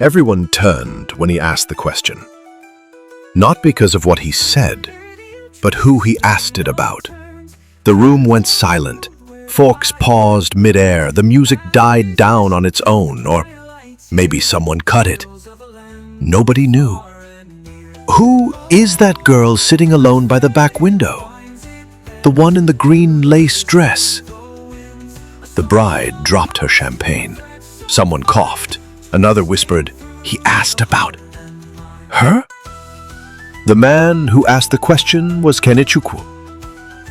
Everyone turned when he asked the question. Not because of what he said, but who he asked it about. The room went silent. Forks paused mid-air. The music died down on its own, or maybe someone cut it. Nobody knew. Who is that girl sitting alone by the back window? The one in the green lace dress. The bride dropped her champagne. Someone coughed. Another whispered, "He asked about her?" The man who asked the question was Kenechukwu.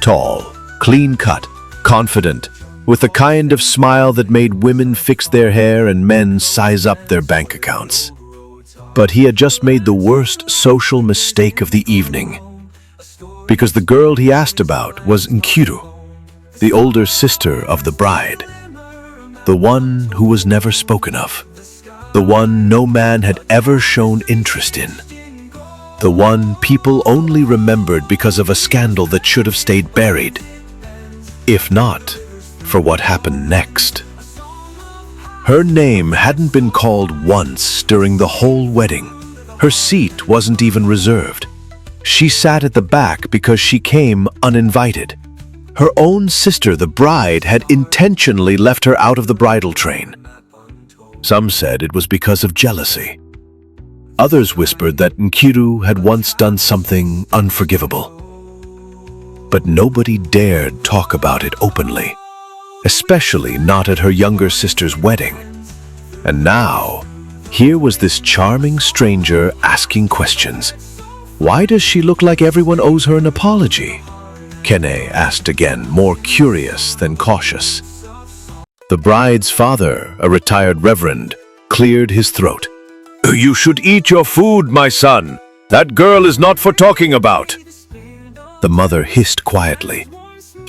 Tall, clean-cut, confident, with the kind of smile that made women fix their hair and men size up their bank accounts. But he had just made the worst social mistake of the evening. Because the girl he asked about was Nkiru, the older sister of the bride. The one who was never spoken of. The one no man had ever shown interest in. The one people only remembered because of a scandal that should have stayed buried. If not for what happened next. Her name hadn't been called once during the whole wedding. Her seat wasn't even reserved. She sat at the back because she came uninvited. Her own sister, the bride, had intentionally left her out of the bridal train. Some said it was because of jealousy. Others whispered that Nkiru had once done something unforgivable. But nobody dared talk about it openly, especially not at her younger sister's wedding. And now, here was this charming stranger asking questions. Why does she look like everyone owes her an apology? Kene asked again, more curious than cautious. The bride's father, a retired reverend, cleared his throat. "You should eat your food, my son. That girl is not for talking about." The mother hissed quietly,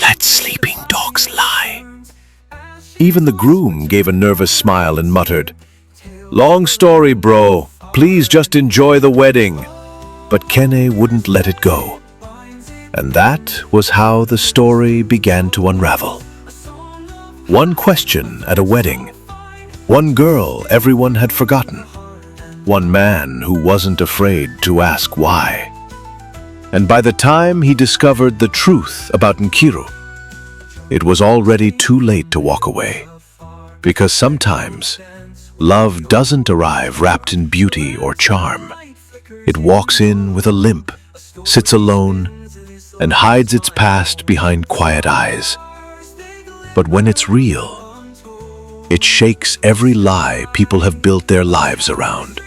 "Let sleeping dogs lie." Even the groom gave a nervous smile and muttered, "Long story, bro. Please just enjoy the wedding." But Kene wouldn't let it go. And that was how the story began to unravel. One question at a wedding. One girl everyone had forgotten. One man who wasn't afraid to ask why. And by the time he discovered the truth about Nkiru, it was already too late to walk away. Because sometimes, love doesn't arrive wrapped in beauty or charm. It walks in with a limp, sits alone, and hides its past behind quiet eyes. But when it's real, it shakes every lie people have built their lives around.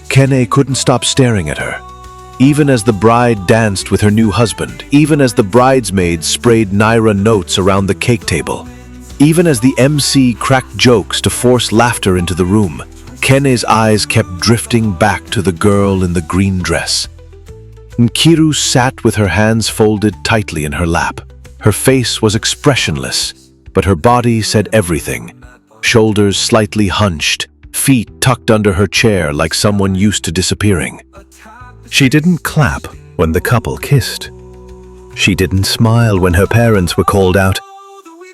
Kene couldn't stop staring at her, even as the bride danced with her new husband, even as the bridesmaids sprayed Naira notes around the cake table, even as the MC cracked jokes to force laughter into the room. Kene's eyes kept drifting back to the girl in the green dress. Nkiru sat with her hands folded tightly in her lap. Her face was expressionless, but her body said everything. Shoulders slightly hunched, feet tucked under her chair like someone used to disappearing. She didn't clap when the couple kissed. She didn't smile when her parents were called out.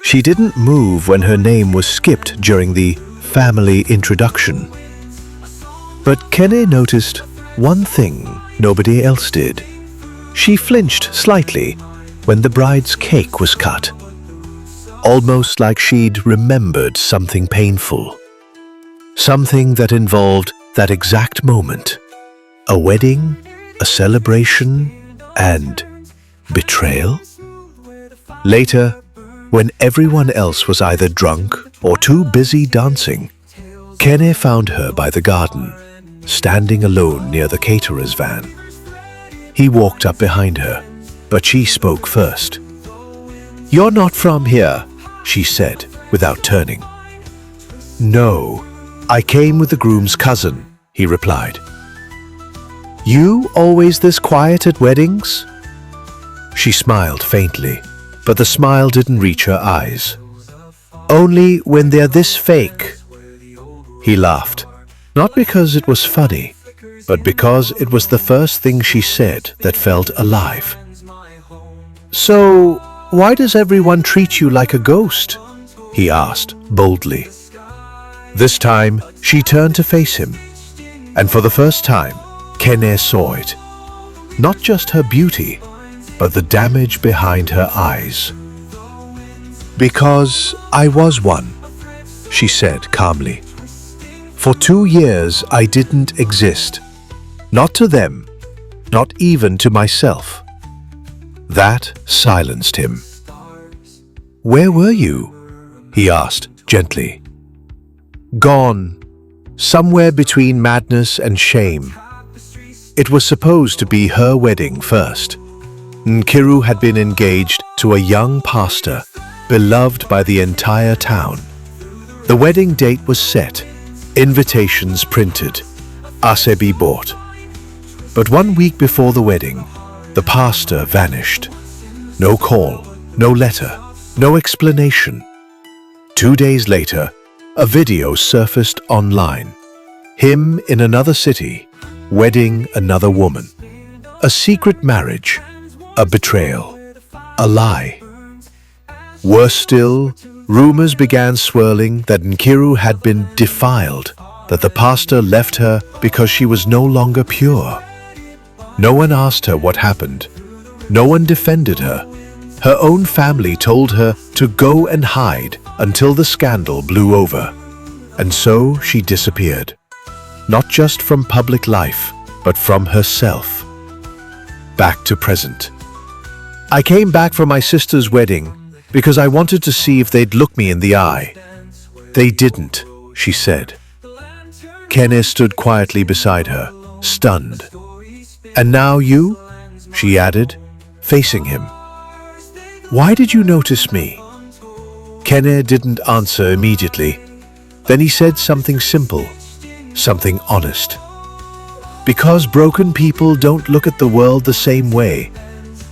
She didn't move when her name was skipped during the family introduction. But Kene noticed one thing nobody else did. She flinched slightly when the bride's cake was cut, almost like she'd remembered something painful. Something that involved that exact moment. A wedding, a celebration, and betrayal? Later, when everyone else was either drunk or too busy dancing, Kene found her by the garden, standing alone near the caterer's van. He walked up behind her, but she spoke first. "You're not from here," she said, without turning. "No, I came with the groom's cousin," he replied. "You always this quiet at weddings?" She smiled faintly, but the smile didn't reach her eyes. "Only when they're this fake." He laughed, not because it was funny, but because it was the first thing she said that felt alive. "So, why does everyone treat you like a ghost?" he asked boldly. This time, she turned to face him, And for the first time, Kene saw it. Not just her beauty, but the damage behind her eyes. "Because I was one," she said calmly. "For 2 years I didn't exist. Not to them, not even to myself." That silenced him. "Where were you?" he asked gently. "Gone, somewhere between madness and shame." It was supposed to be her wedding first. Nkiru had been engaged to a young pastor, beloved by the entire town. The wedding date was set, invitations printed, asebi bought. But 1 week before the wedding, the pastor vanished. No call, no letter, no explanation. 2 days later, a video surfaced online. Him in another city, wedding another woman. A secret marriage, a betrayal, a lie. Worse still, rumors began swirling that Nkiru had been defiled, that the pastor left her because she was no longer pure. No one asked her what happened. No one defended her. Her own family told her to go and hide until the scandal blew over. And so she disappeared. Not just from public life, but from herself. Back to present. "I came back from my sister's wedding because I wanted to see if they'd look me in the eye. They didn't," she said. Kene stood quietly beside her, stunned. "And now you?" she added, facing him. "Why did you notice me?" Kene didn't answer immediately. Then he said something simple, something honest. "Because broken people don't look at the world the same way.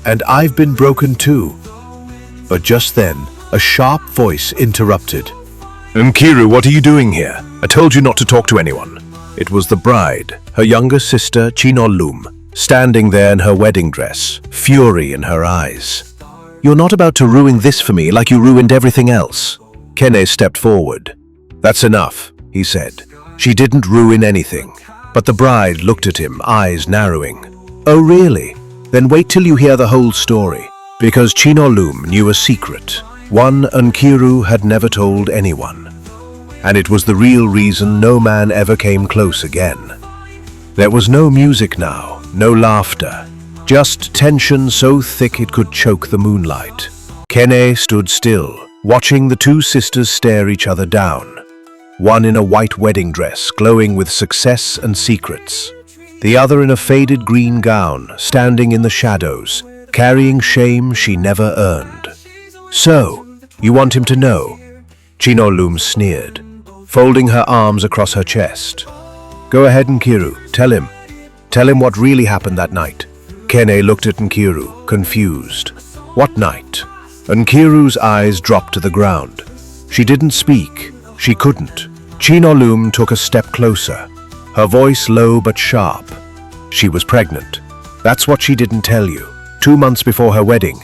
And I've been broken too." But just then, a sharp voice interrupted. "Nkiru, what are you doing here? I told you not to talk to anyone." It was the bride, her younger sister Chinolum, standing there in her wedding dress, fury in her eyes. "You're not about to ruin this for me like you ruined everything else." Kene stepped forward. "That's enough," he said. "She didn't ruin anything." But the bride looked at him, eyes narrowing. "Oh really? Then wait till you hear the whole story." Because Chinolum knew a secret, one Nkiru had never told anyone. And it was the real reason no man ever came close again. There was no music now, no laughter, just tension so thick it could choke the moonlight. Kene stood still, watching the two sisters stare each other down. One in a white wedding dress, glowing with success and secrets. The other in a faded green gown, standing in the shadows, carrying shame she never earned. "So, you want him to know?" Chinolum sneered, folding her arms across her chest. "Go ahead, Nkiru, tell him. Tell him what really happened that night." Kene looked at Nkiru, confused. "What night?" Nkiru's eyes dropped to the ground. She didn't speak. She couldn't. Chinolum took a step closer, her voice low but sharp. She was pregnant. That's what she didn't tell you. 2 months before her wedding,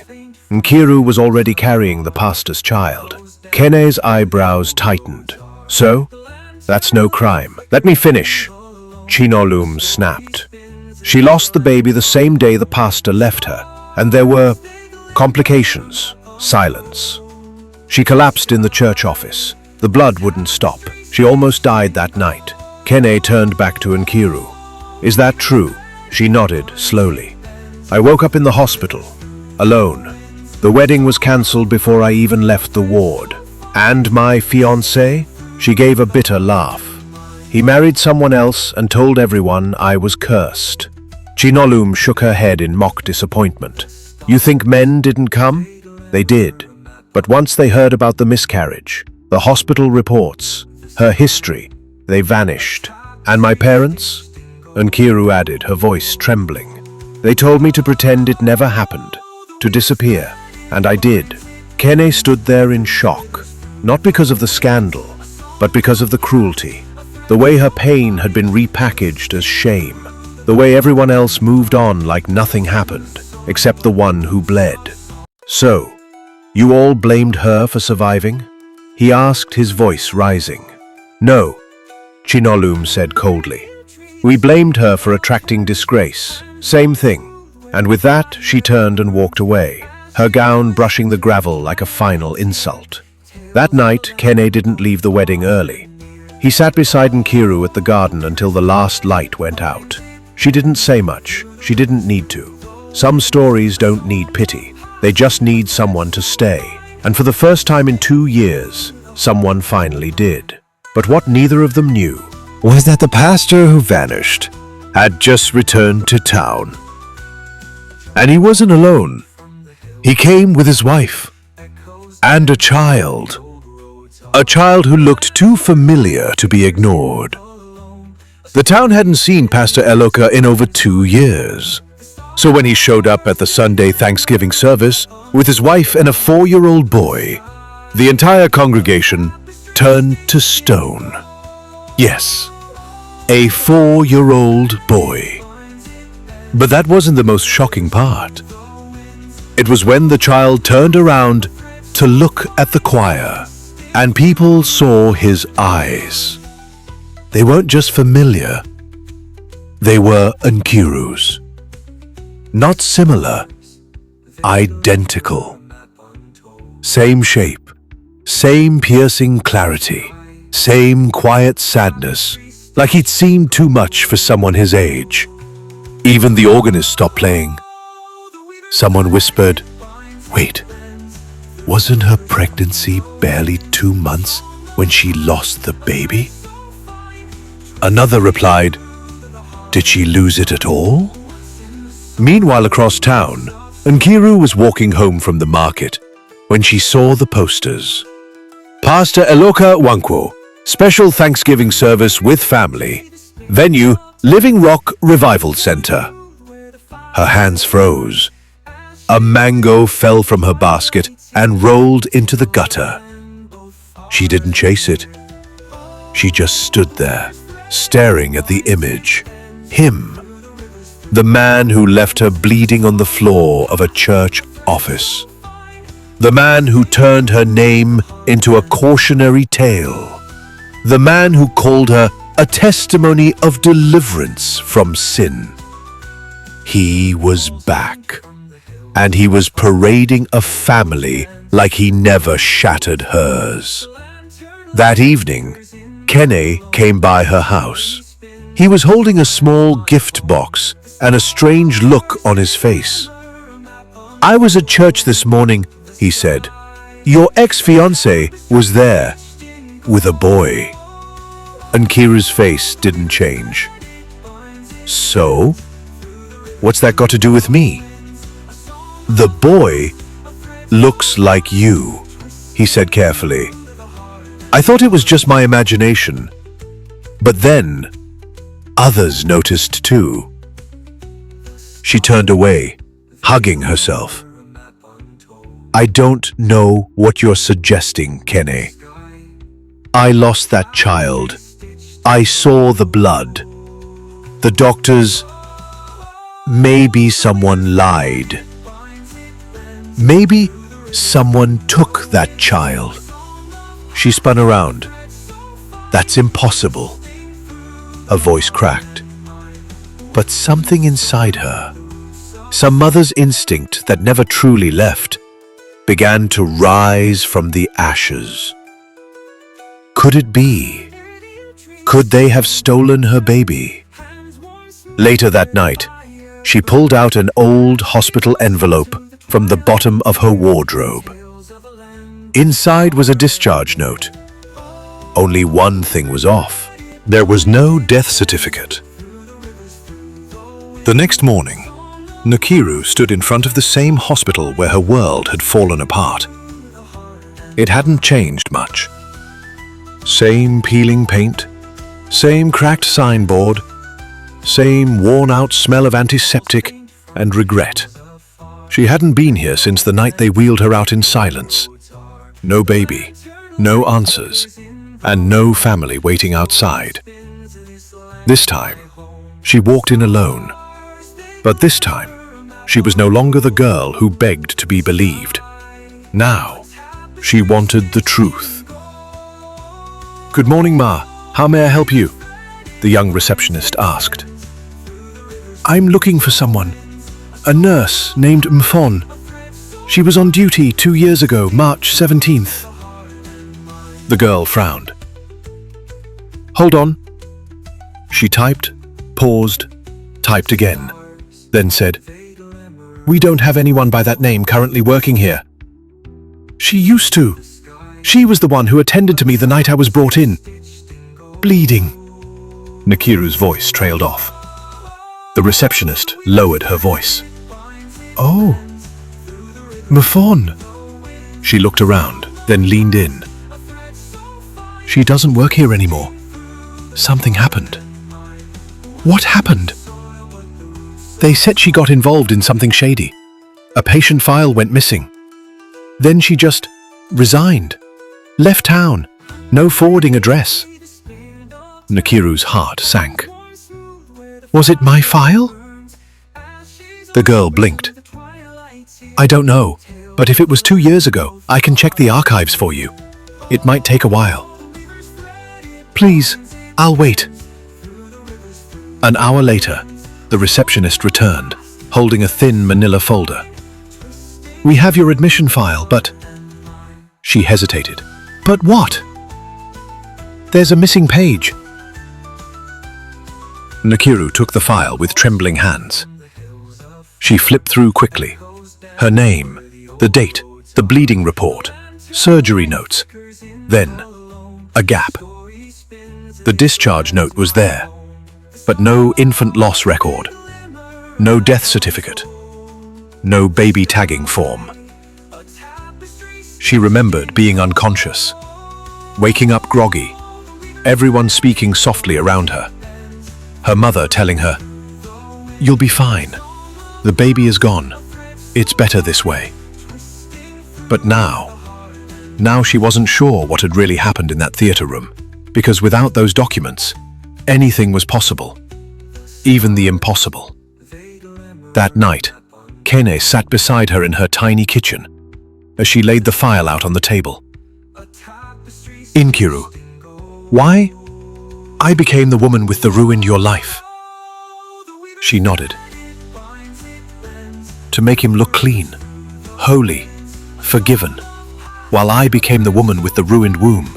Nkiru was already carrying the pastor's child. Kene's eyebrows tightened. "So? That's no crime. Let me finish." Chinolum snapped. "She lost the baby the same day the pastor left her, and there were complications." Silence. "She collapsed in the church office. The blood wouldn't stop. She almost died that night." Kene turned back to Nkiru. "Is that true?" She nodded slowly. "I woke up in the hospital, alone. The wedding was cancelled before I even left the ward. And my fiancé?" She gave a bitter laugh. "He married someone else and told everyone I was cursed." Chinolum shook her head in mock disappointment. "You think men didn't come? They did. But once they heard about the miscarriage, the hospital reports, her history, they vanished. And my parents?" Nkiru added, her voice trembling. "They told me to pretend it never happened, to disappear, and I did." Kene stood there in shock, not because of the scandal, but because of the cruelty. The way her pain had been repackaged as shame. The way everyone else moved on like nothing happened, except the one who bled. "So, you all blamed her for surviving?" he asked, his voice rising. "No," Chinolum said coldly. We blamed her for attracting disgrace. Same thing. And with that, she turned and walked away, her gown brushing the gravel like a final insult. That night, Kene didn't leave the wedding early. He sat beside Nkiru at the garden until the last light went out. She didn't say much. She didn't need to. Some stories don't need pity. They just need someone to stay. And for the first time in 2 years, someone finally did. But what neither of them knew was that the pastor who vanished had just returned to town. And he wasn't alone. He came with his wife and a child. A child who looked too familiar to be ignored. The town hadn't seen Pastor Eloka in over 2 years. So when he showed up at the Sunday Thanksgiving service with his wife and a 4-year-old boy, the entire congregation turned to stone. Yes, a 4-year-old boy. But that wasn't the most shocking part. It was when the child turned around to look at the choir, and people saw his eyes. They weren't just familiar, they were Nkiru's. Not similar, identical. Same shape, same piercing clarity, same quiet sadness, like he'd seen too much for someone his age. Even the organist stopped playing. Someone whispered, "Wait, wasn't her pregnancy barely 2 months when she lost the baby?" Another replied, "Did she lose it at all?" Meanwhile, across town, Nkiru was walking home from the market when she saw the posters. Pastor Eloka Wankwo, special Thanksgiving service with family. Venue, Living Rock Revival Center. Her hands froze. A mango fell from her basket and rolled into the gutter. She didn't chase it. She just stood there, staring at the image. Him. The man who left her bleeding on the floor of a church office. The man who turned her name into a cautionary tale. The man who called her a testimony of deliverance from sin. He was back, and he was parading a family like he never shattered hers. That evening, Kene came by her house. He was holding a small gift box and a strange look on his face. "I was at church this morning," he said. "Your ex-fiancé was there, with a boy." Nkiru's face didn't change. "So? What's that got to do with me?" "The boy looks like you," he said carefully. "I thought it was just my imagination. But then, others noticed too." She turned away, hugging herself. "I don't know what you're suggesting, Kene. I lost that child. I saw the blood. The doctors... Maybe someone lied. Maybe someone took that child." She spun around. "That's impossible." Her voice cracked. But something inside her, some mother's instinct that never truly left, began to rise from the ashes. Could it be? Could they have stolen her baby? Later that night, she pulled out an old hospital envelope from the bottom of her wardrobe. Inside was a discharge note. Only one thing was off. There was no death certificate. The next morning, Nkiru stood in front of the same hospital where her world had fallen apart. It hadn't changed much. Same peeling paint, same cracked signboard, same worn-out smell of antiseptic and regret. She hadn't been here since the night they wheeled her out in silence. No baby, no answers, and no family waiting outside. This time, she walked in alone. But this time, she was no longer the girl who begged to be believed. Now, she wanted the truth. "Good morning, Ma. How may I help you?" the young receptionist asked. "I'm looking for someone. A nurse named Mfon. She was on duty 2 years ago, March 17th. The girl frowned. "Hold on." She typed, paused, typed again, then said, "We don't have anyone by that name currently working here." "She used to. She was the one who attended to me the night I was brought in. Bleeding." Nkiru's voice trailed off. The receptionist lowered her voice. "Oh, Mfon." She looked around, then leaned in. "She doesn't work here anymore. Something happened." "What happened?" "They said she got involved in something shady. A patient file went missing. Then she just resigned. Left town. No forwarding address." Nkiru's heart sank. "Was it my file?" The girl blinked. "I don't know, but if it was 2 years ago, I can check the archives for you. It might take a while." "Please, I'll wait." An hour later, the receptionist returned, holding a thin manila folder. "We have your admission file, but..." She hesitated. "But what?" "There's a missing page." Nkiru took the file with trembling hands. She flipped through quickly. Her name, the date, the bleeding report, surgery notes. Then, a gap. The discharge note was there, but no infant loss record, no death certificate, no baby tagging form. She remembered being unconscious, waking up groggy, everyone speaking softly around her. Her mother telling her, "You'll be fine. The baby is gone. It's better this way." But now she wasn't sure what had really happened in that theater room, because without those documents, anything was possible, even the impossible. That night, Kene sat beside her in her tiny kitchen as she laid the file out on the table. "Nkiru, why? I became the woman with the ruined your life." She nodded. "To make him look clean, holy, forgiven, while I became the woman with the ruined womb."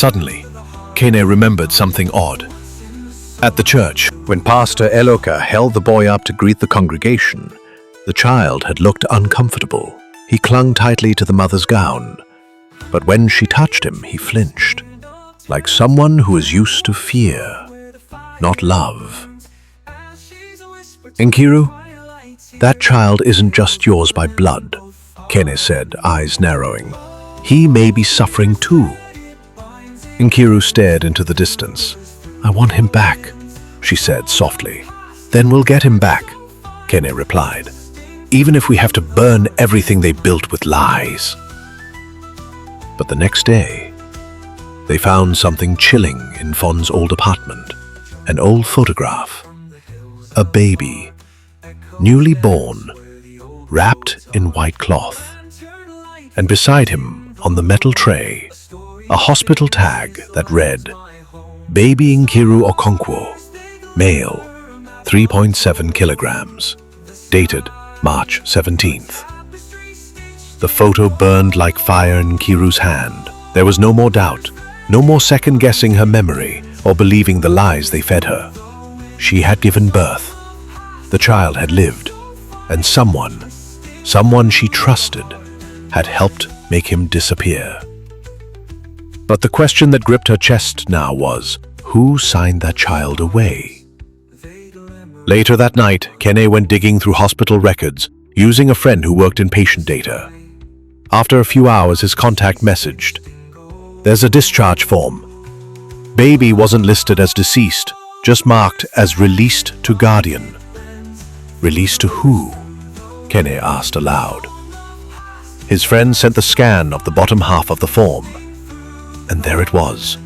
Suddenly, Kene remembered something odd. At the church, when Pastor Eloka held the boy up to greet the congregation, the child had looked uncomfortable. He clung tightly to the mother's gown, but when she touched him, he flinched, like someone who is used to fear, not love. "Nkiru, that child isn't just yours by blood," Kene said, eyes narrowing. "He may be suffering too." Nkiru stared into the distance. "I want him back," she said softly. "Then we'll get him back," Kene replied, "even if we have to burn everything they built with lies." But the next day, they found something chilling in Fon's old apartment. An old photograph. A baby, newly born, wrapped in white cloth. And beside him, on the metal tray, a hospital tag that read, "Baby Nkiru Okonkwo, male, 3.7 kilograms, dated March 17th. The photo burned like fire in Nkiru's hand. There was no more doubt, no more second-guessing her memory or believing the lies they fed her. She had given birth. The child had lived, and someone she trusted, had helped make him disappear. But the question that gripped her chest now was, who signed that child away? Later that night, Kene went digging through hospital records, using a friend who worked in patient data. After a few hours, his contact messaged, "There's a discharge form. Baby wasn't listed as deceased, just marked as released to guardian." "Released to who?" Kene asked aloud. His friend sent the scan of the bottom half of the form. And there it was.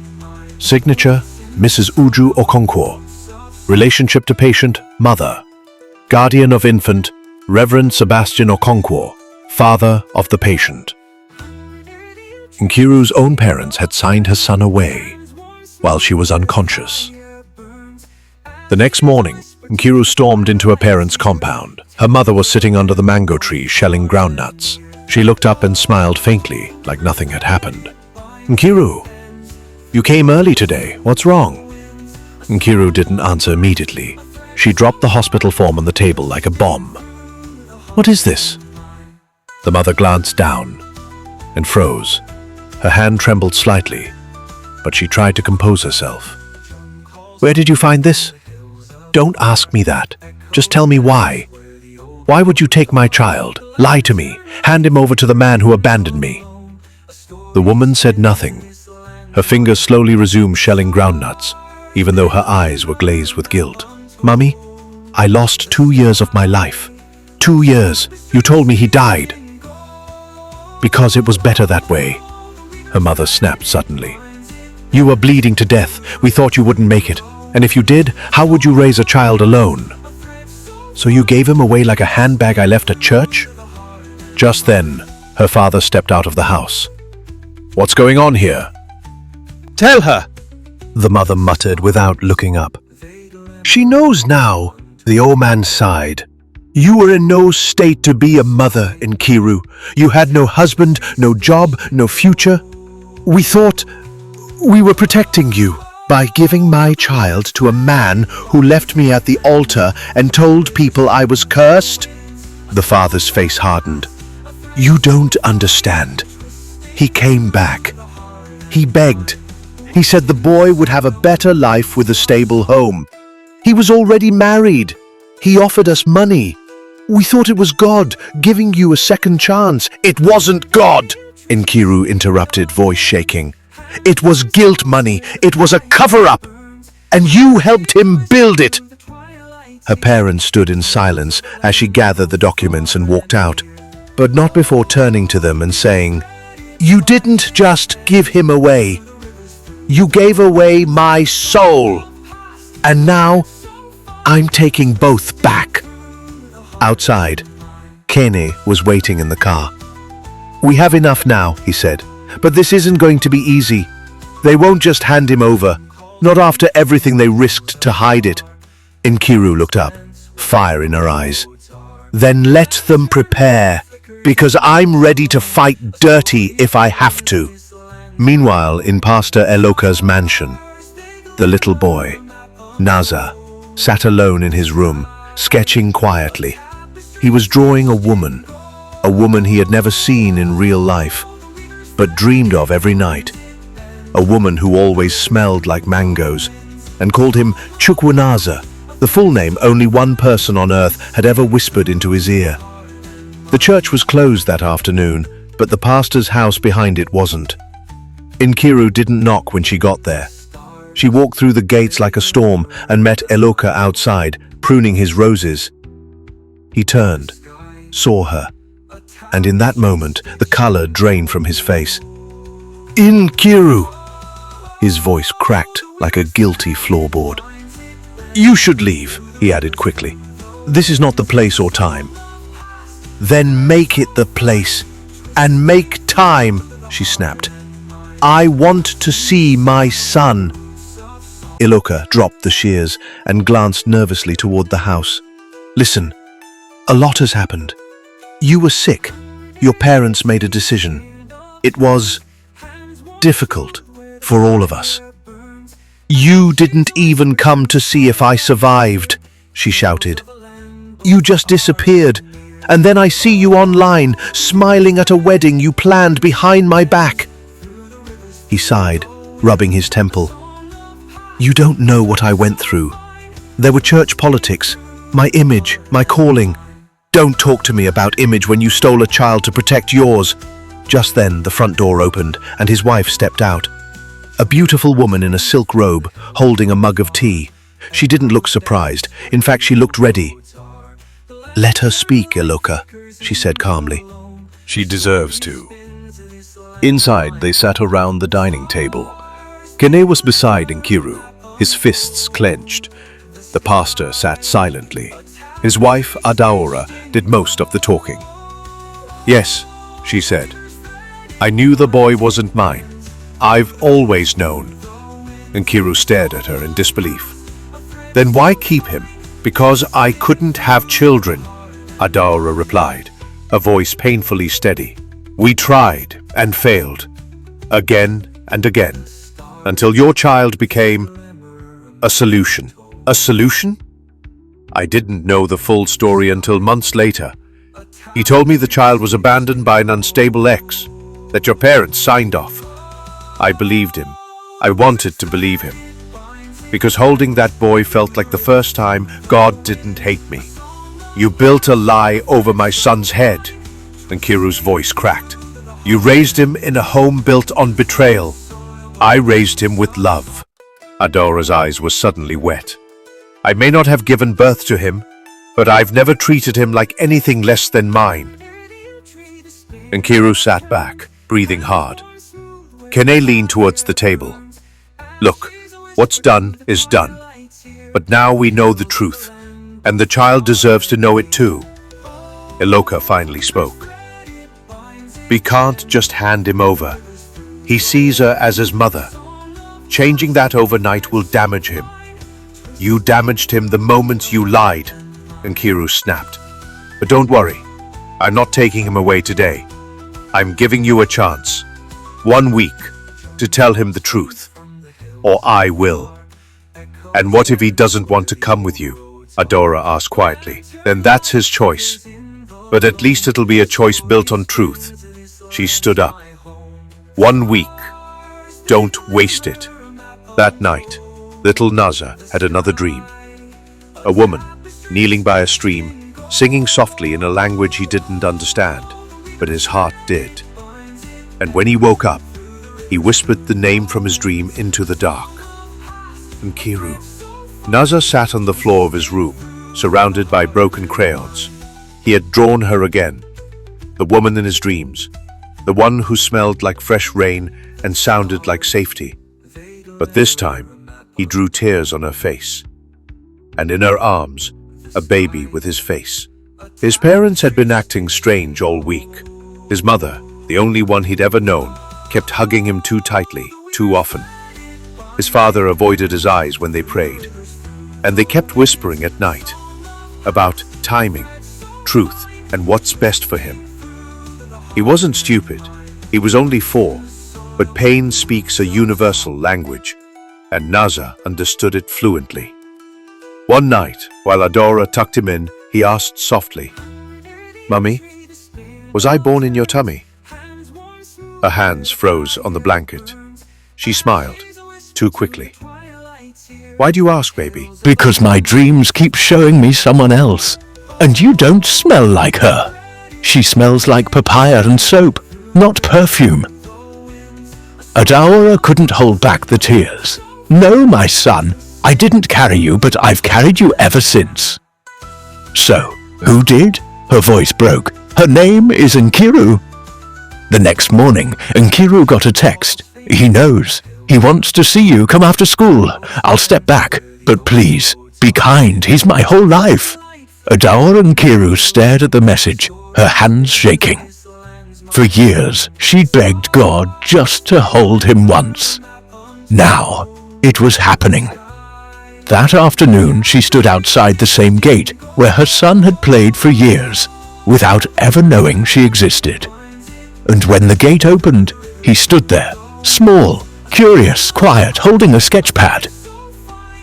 Signature, Mrs. Uju Okonkwo. Relationship to patient, mother. Guardian of infant, Reverend Sebastian Okonkwo, father of the patient. Nkiru's own parents had signed her son away while she was unconscious. The next morning, Nkiru stormed into her parents' compound. Her mother was sitting under the mango tree shelling groundnuts. She looked up and smiled faintly, like nothing had happened. "Nkiru, you came early today. What's wrong?" Nkiru didn't answer immediately. She dropped the hospital form on the table like a bomb. "What is this?" The mother glanced down and froze. Her hand trembled slightly, but she tried to compose herself. "Where did you find this?" "Don't ask me that. Just tell me why. Why would you take my child, lie to me, hand him over to the man who abandoned me?" The woman said nothing. Her fingers slowly resumed shelling groundnuts, even though her eyes were glazed with guilt. "Mummy, I lost 2 years of my life. 2 years. You told me he died. Because it was better that way." Her mother snapped suddenly. "You were bleeding to death. We thought you wouldn't make it. And if you did, how would you raise a child alone? So you gave him away like a handbag I left at church?" Just then, her father stepped out of the house. "What's going on here?" "Tell her," the mother muttered without looking up. "She knows now," the old man sighed. "You were in no state to be a mother, Nkiru. You had no husband, no job, no future. We thought we were protecting you by giving my child to a man who left me at the altar and told people I was cursed." The father's face hardened. "You don't understand. He came back. He begged. He said the boy would have a better life with a stable home. He was already married. He offered us money. We thought it was God giving you a second chance." "It wasn't God," Nkiru interrupted, voice shaking. "It was guilt money. It was a cover-up. And you helped him build it." Her parents stood in silence as she gathered the documents and walked out, but not before turning to them and saying, "You didn't just give him away. You gave away my soul. And now I'm taking both back." Outside, Kene was waiting in the car. "We have enough now," he said. "But this isn't going to be easy. They won't just hand him over, not after everything they risked to hide it." Nkiru looked up, fire in her eyes. "Then let them prepare, because I'm ready to fight dirty if I have to." Meanwhile, in Pastor Eloka's mansion, the little boy, Naza, sat alone in his room, sketching quietly. He was drawing a woman he had never seen in real life, but dreamed of every night. A woman who always smelled like mangoes, and called him Chukwunaza, the full name only one person on earth had ever whispered into his ear. The church was closed that afternoon, but the pastor's house behind it wasn't. Nkiru didn't knock when she got there. She walked through the gates like a storm and met Eloka outside, pruning his roses. He turned, saw her, and in that moment, the color drained from his face. "Nkiru!" His voice cracked like a guilty floorboard. "You should leave," he added quickly. "This is not the place or time." "Then make it the place, and make time," she snapped. "I want to see my son." Eloka dropped the shears and glanced nervously toward the house. "Listen, a lot has happened. You were sick. Your parents made a decision. It was difficult for all of us. You didn't even come to see if I survived," she shouted. "You just disappeared, and then I see you online, smiling at a wedding you planned behind my back." He sighed, rubbing his temple. "You don't know what I went through. There were church politics, my image, my calling. Don't talk to me about image when you stole a child to protect yours." Just then, the front door opened, and his wife stepped out. A beautiful woman in a silk robe, holding a mug of tea. She didn't look surprised. In fact, she looked ready. "Let her speak, Eloka," she said calmly. "She deserves to." Inside, they sat around the dining table. Kene was beside Nkiru, his fists clenched. The pastor sat silently. His wife, Adaora, did most of the talking. "Yes," she said. "I knew the boy wasn't mine. I've always known." Nkiru stared at her in disbelief. Then why keep him? Because I couldn't have children, Adaora replied, a voice painfully steady. We tried and failed, again and again, until your child became a solution. A solution? I didn't know the full story until months later. He told me the child was abandoned by an unstable ex, that your parents signed off. I believed him. I wanted to believe him. Because holding that boy felt like the first time God didn't hate me. You built a lie over my son's head, Nkiru's voice cracked. You raised him in a home built on betrayal. I raised him with love. Adora's eyes were suddenly wet. I may not have given birth to him, but I've never treated him like anything less than mine. Nkiru sat back, breathing hard. Kene leaned towards the table. Look, what's done is done. But now we know the truth, and the child deserves to know it too. Iloka finally spoke. We can't just hand him over. He sees her as his mother. Changing that overnight will damage him. You damaged him the moment you lied, Nkiru snapped. But don't worry, I'm not taking him away today. I'm giving you a chance, 1 week, to tell him the truth. Or I will. And what if he doesn't want to come with you? Adora asked quietly. Then that's his choice. But at least it'll be a choice built on truth. She stood up. 1 week. Don't waste it. That night, little Naza had another dream. A woman, kneeling by a stream, singing softly in a language he didn't understand, but his heart did. And when he woke up, he whispered the name from his dream into the dark. Nkiru. Naza sat on the floor of his room, surrounded by broken crayons. He had drawn her again, the woman in his dreams, the one who smelled like fresh rain and sounded like safety. But this time, he drew tears on her face, and in her arms, a baby with his face. His parents had been acting strange all week. His mother, the only one he'd ever known, kept hugging him too tightly, too often. His father avoided his eyes when they prayed, and they kept whispering at night about timing, truth, and what's best for him. He wasn't stupid. He was only 4, but pain speaks a universal language, and Naza understood it fluently. One night, while Adora tucked him in, he asked softly, "Mummy, was I born in your tummy?" Her hands froze on the blanket. She smiled, too quickly. "Why do you ask, baby?" Because my dreams keep showing me someone else, and you don't smell like her. She smells like papaya and soap, not perfume. Adaora couldn't hold back the tears. "No, my son, I didn't carry you, but I've carried you ever since." "So, who did?" Her voice broke. "Her name is Nkiru." The next morning, Nkiru got a text. "He knows. He wants to see you. Come after school. I'll step back, but please, be kind. He's my whole life." Adaora Nkiru stared at the message, her hands shaking. For years, she'd begged God just to hold him once. Now, it was happening. That afternoon, she stood outside the same gate where her son had played for years, without ever knowing she existed. And when the gate opened, he stood there, small, curious, quiet, holding a sketch pad.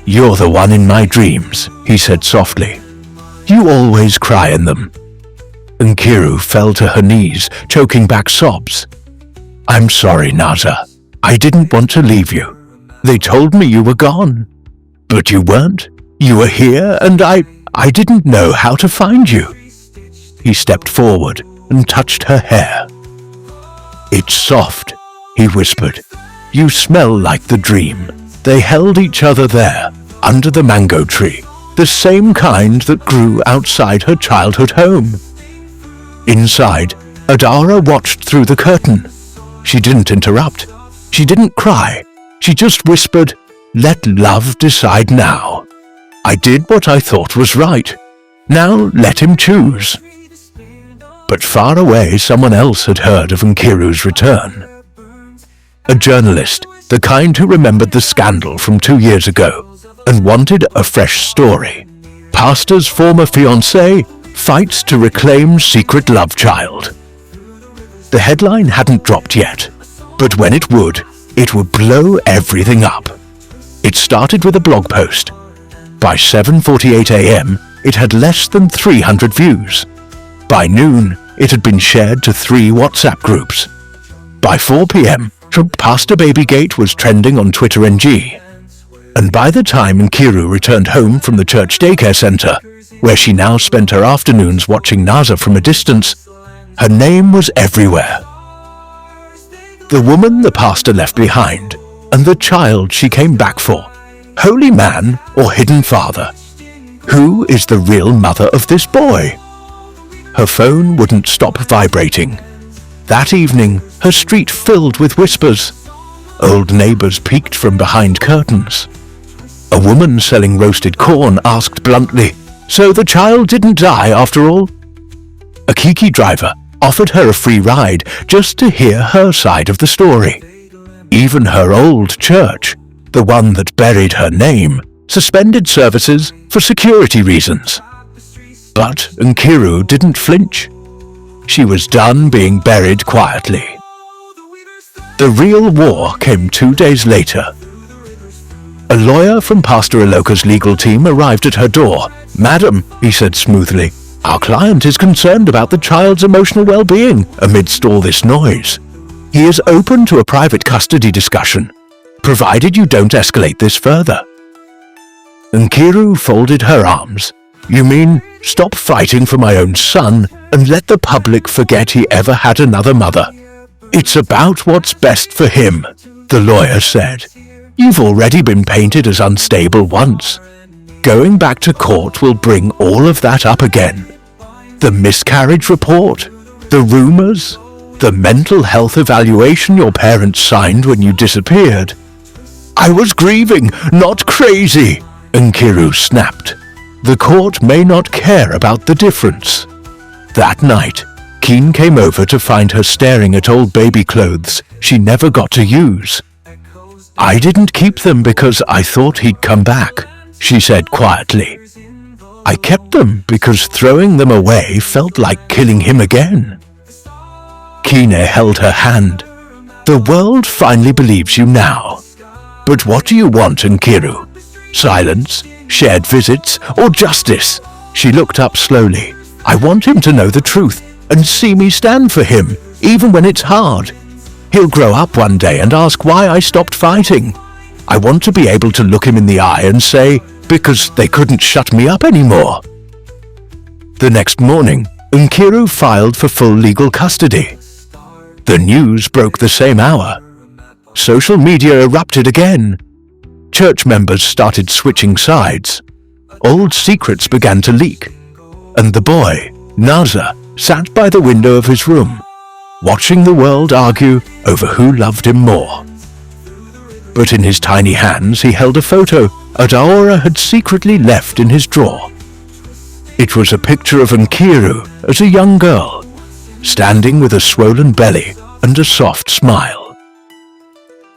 "You're the one in my dreams," he said softly. "You always cry in them." Nkiru fell to her knees, choking back sobs. "I'm sorry, Naza. I didn't want to leave you. They told me you were gone. But you weren't. You were here, and I didn't know how to find you." He stepped forward and touched her hair. "It's soft," he whispered. "You smell like the dream." They held each other there, under the mango tree, the same kind that grew outside her childhood home. Inside, Adara watched through the curtain. She didn't interrupt. She didn't cry. She just whispered, "Let love decide now. I did what I thought was right. Now let him choose." But far away, someone else had heard of Nkiru's return. A journalist, the kind who remembered the scandal from 2 years ago. and wanted a fresh story. Pastor's former fiancé fights to reclaim secret love child. The headline hadn't dropped yet, but when it would blow everything up. It started with a blog post. By 7:48 a.m., it had less than 300 views. By noon, it had been shared to 3 WhatsApp groups. By 4 p.m., Pastor Babygate was trending on Twitter NG. And by the time Nkiru returned home from the church daycare center, where she now spent her afternoons watching Naza from a distance, her name was everywhere. The woman the pastor left behind, and the child she came back for. Holy man or hidden father? Who is the real mother of this boy? Her phone wouldn't stop vibrating. That evening, her street filled with whispers. Old neighbors peeked from behind curtains. A woman selling roasted corn asked bluntly, "So the child didn't die after all?" A Kiki driver offered her a free ride just to hear her side of the story. Even her old church, the one that buried her name, suspended services for security reasons. But Nkiru didn't flinch. She was done being buried quietly. The real war came 2 days later. A lawyer from Pastor Iloka's legal team arrived at her door. "Madam," he said smoothly, "our client is concerned about the child's emotional well-being amidst all this noise. He is open to a private custody discussion, provided you don't escalate this further." Nkiru folded her arms. "You mean stop fighting for my own son and let the public forget he ever had another mother?" "It's about what's best for him," the lawyer said. "You've already been painted as unstable once. Going back to court will bring all of that up again. The miscarriage report, the rumors, the mental health evaluation your parents signed when you disappeared." "I was grieving, not crazy," Nkiru snapped. "The court may not care about the difference." That night, Keen came over to find her staring at old baby clothes she never got to use. "I didn't keep them because I thought he'd come back," she said quietly. "I kept them because throwing them away felt like killing him again." Kine held her hand. "The world finally believes you now. But what do you want, Nkiru? Silence, shared visits, or justice?" She looked up slowly. "I want him to know the truth and see me stand for him, even when it's hard. He'll grow up one day and ask why I stopped fighting. I want to be able to look him in the eye and say, because they couldn't shut me up anymore." The next morning, Nkiru filed for full legal custody. The news broke the same hour. Social media erupted again. Church members started switching sides. Old secrets began to leak. And the boy, Naza, sat by the window of his room, watching the world argue over who loved him more. But in his tiny hands he held a photo Adaora had secretly left in his drawer. It was a picture of Nkiru as a young girl, standing with a swollen belly and a soft smile.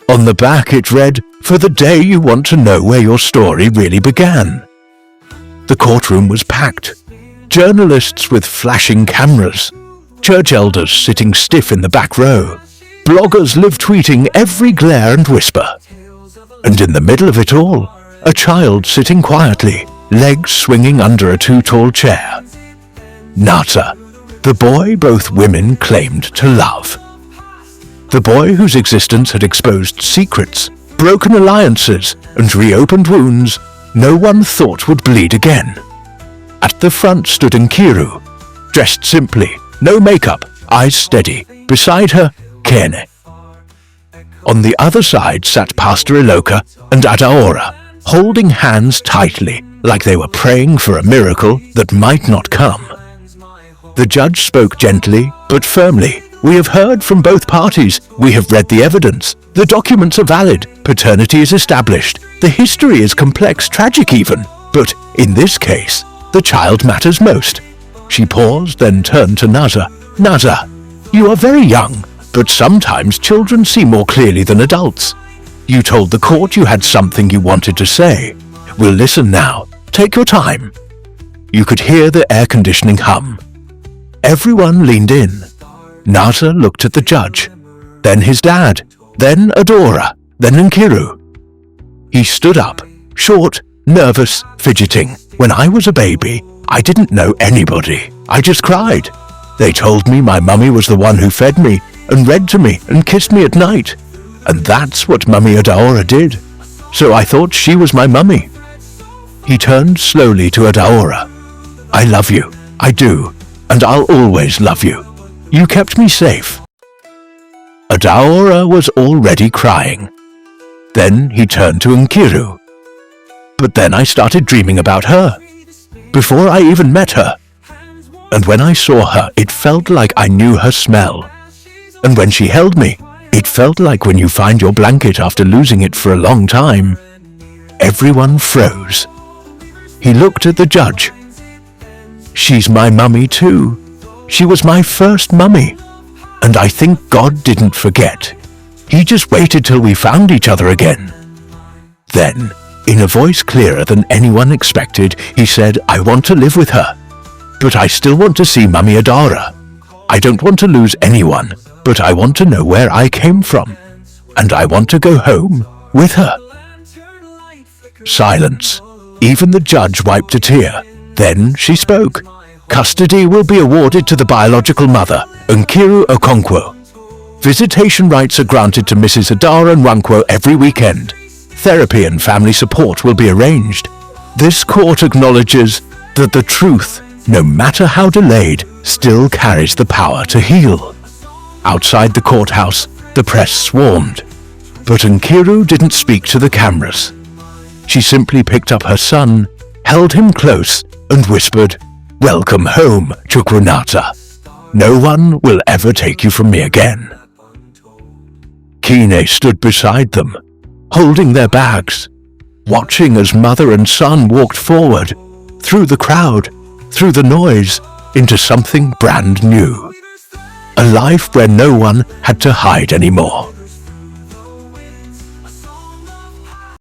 On the back it read, "For the day you want to know where your story really began." The courtroom was packed. Journalists with flashing cameras, church elders sitting stiff in the back row, bloggers live tweeting every glare and whisper. And in the middle of it all, a child sitting quietly, legs swinging under a too-tall chair. Naza, the boy both women claimed to love. The boy whose existence had exposed secrets, broken alliances, and reopened wounds no one thought would bleed again. At the front stood Nkiru, dressed simply, no makeup, eyes steady. Beside her, Kene. On the other side sat Pastor Iloka and Adaora, holding hands tightly, like they were praying for a miracle that might not come. The judge spoke gently but firmly. "We have heard from both parties. We have read the evidence. The documents are valid. Paternity is established. The history is complex, tragic even. But in this case, the child matters most." She paused, then turned to Naza. "Naza, you are very young, but sometimes children see more clearly than adults. You told the court you had something you wanted to say. We'll listen now. Take your time. You could hear the air conditioning hum. Everyone leaned in. Nata looked at the judge, then his dad, then Adora, then Nkiru. He stood up, short, nervous, fidgeting. When I was a baby, I didn't know anybody. I just cried. They told me my mummy was the one who fed me and read to me and kissed me at night. And that's what Mummy Adaora did. So I thought she was my mummy. He turned slowly to Adaora. I love you. I do. And I'll always love you. You kept me safe. Adaora was already crying. Then he turned to Nkiru. But then I started dreaming about her. Before I even met her. And when I saw her, it felt like I knew her smell. And when she held me, it felt like when you find your blanket after losing it for a long time. Everyone froze. He looked at the judge. She's my mummy too. She was my first mummy. And I think God didn't forget. He just waited till we found each other again. Then, in a voice clearer than anyone expected, he said, I want to live with her. But I still want to see Mummy Adaora. I don't want to lose anyone, but I want to know where I came from. And I want to go home with her. Silence. Even the judge wiped a tear. Then she spoke. Custody will be awarded to the biological mother, Nkiru Okonkwo. Visitation rights are granted to Mrs. Adara Nwankwo every weekend. Therapy and family support will be arranged. This court acknowledges that the truth, no matter how delayed, still carries the power to heal. Outside the courthouse, the press swarmed. But Nkiru didn't speak to the cameras. She simply picked up her son, held him close, and whispered, Welcome home, Chukwunata. No one will ever take you from me again. Kine stood beside them, holding their bags, watching as mother and son walked forward, through the crowd, through the noise, into something brand new. A life where no one had to hide anymore.